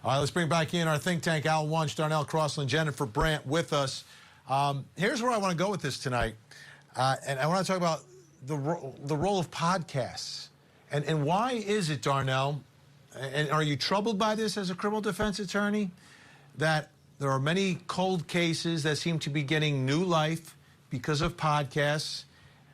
All right, let's bring back in our think tank, Al Wunsch, Darnell, Crosland, Jennifer Brandt with us. Here's where I want to go with this tonight. And I want to talk about the role of podcasts. And why is it, Darnell, and are you troubled by this as a criminal defense attorney, that there are many cold cases that seem to be getting new life because of podcasts,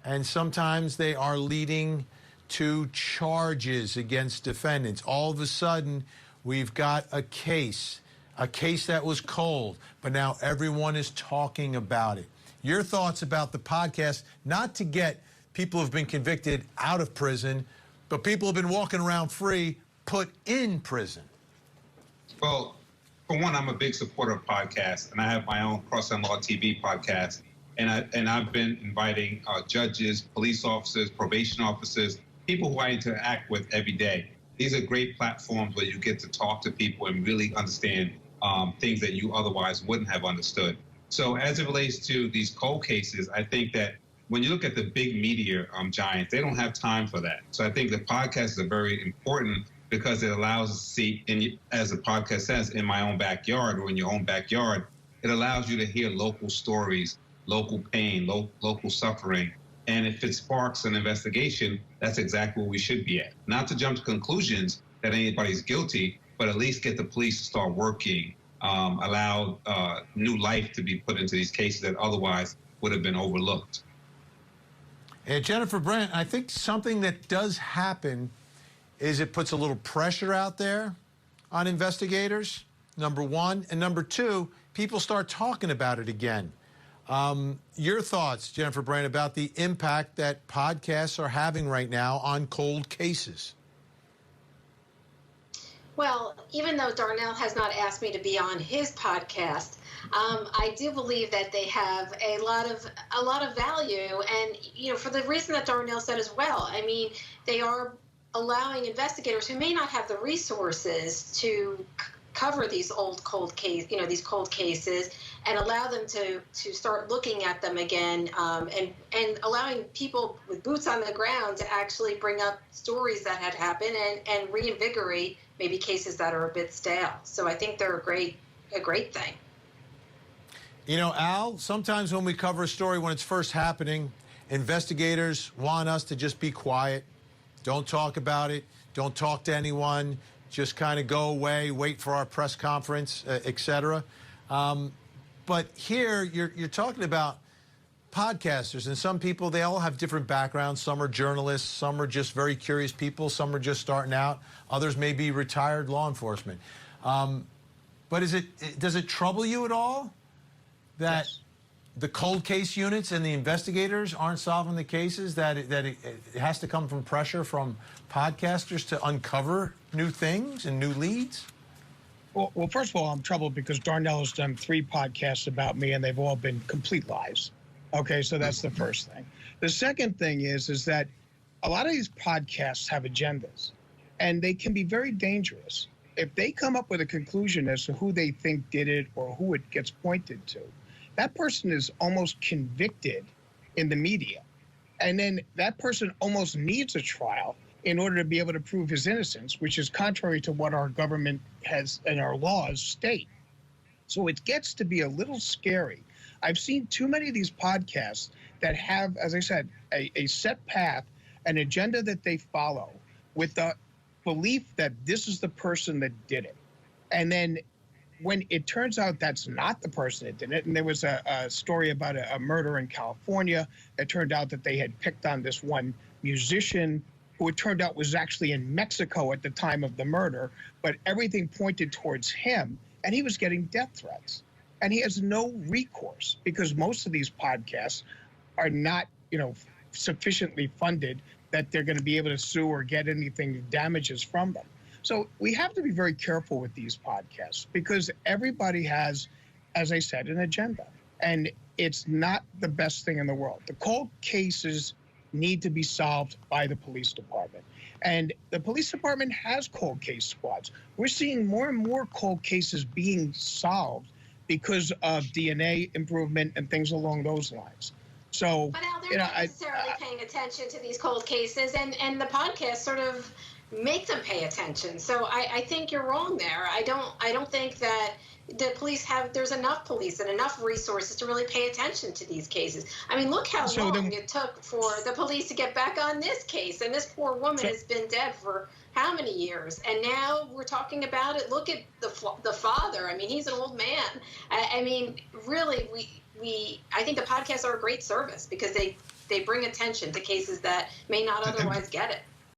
and sometimes they are leading to charges against defendants? All of a sudden, we've got a case that was cold, but now everyone is talking about it. Your thoughts about the podcast, not to get people who've been convicted out of prison, but people who've been walking around free put in prison? Well, for one, I'm a big supporter of podcasts, and I have my own CROSLANDLAWTV podcast, and I've been inviting judges, police officers, probation officers, people who I interact with every day. These are great platforms where you get to talk to people and really understand things that you otherwise wouldn't have understood. So as it relates to these cold cases, I think that when you look at the big media giants, they don't have time for that. So I think the podcasts are very important because it allows us to see, as the podcast says, in my own backyard or in your own backyard, it allows you to hear local stories, local pain, local suffering. And if it sparks an investigation, that's exactly where we should be at. Not to jump to conclusions that anybody's guilty, but at least get the police to start working, allow new life to be put into these cases that otherwise would have been overlooked. Jennifer Brandt, I think something that does happen is it puts a little pressure out there on investigators, number one. And number two, people start talking about it again. Your thoughts, Jennifer Brandt, about the impact that podcasts are having right now on cold cases? Well, even though Darnell has not asked me to be on his podcast, I do believe that they have a lot of value, and for the reason that Darnell said as well. I mean, they are allowing investigators who may not have the resources to cover these cold cases, and allow them to start looking at them again, and allowing people with boots on the ground to actually bring up stories that had happened and reinvigorate maybe cases that are a bit stale. So I think they're a great thing. Al, sometimes when we cover a story when it's first happening, investigators want us to just be quiet, don't talk about it, don't talk to anyone, just kind of go away, wait for our press conference, etc. But here, you're talking about podcasters, and some people, they all have different backgrounds. Some are journalists, some are just very curious people, some are just starting out, others may be retired law enforcement. But does it trouble you at all that the cold case units and the investigators aren't solving the cases, that it has to come from pressure from podcasters to uncover new things and new leads? Well, first of all, I'm troubled because Darnell has done 3 podcasts about me, and they've all been complete lies. Okay, so that's the first thing. The second thing is that a lot of these podcasts have agendas, and they can be very dangerous. If they come up with a conclusion as to who they think did it or who it gets pointed to, that person is almost convicted in the media. And then that person almost needs a trial in order to be able to prove his innocence, which is contrary to what our government has and our laws state. So it gets to be a little scary. I've seen too many of these podcasts that have, as I said, a set path, an agenda that they follow with the belief that this is the person that did it. And then when it turns out that's not the person that did it, and there was a story about a murder in California, it turned out that they had picked on this one musician who it turned out was actually in Mexico at the time of the murder, but everything pointed towards him, and he was getting death threats. And he has no recourse because most of these podcasts are not, sufficiently funded that they're going to be able to sue or get anything damages from them. So we have to be very careful with these podcasts because everybody has, as I said, an agenda, and it's not the best thing in the world. The cold cases need to be solved by the police department. And the police department has cold case squads. We're seeing more and more cold cases being solved because of DNA improvement and things along those lines. So, but now they're not necessarily paying attention to these cold cases, and the podcast sort of make them pay attention. So I think you're wrong there. I don't think that the police there's enough police and enough resources to really pay attention to these cases. I mean, look how long it took for the police to get back on this case, and this poor woman has been dead for how many years? And now we're talking about it. Look at the father. I mean, he's an old man. I mean, really, I think the podcasts are a great service because they bring attention to cases that may not otherwise get it.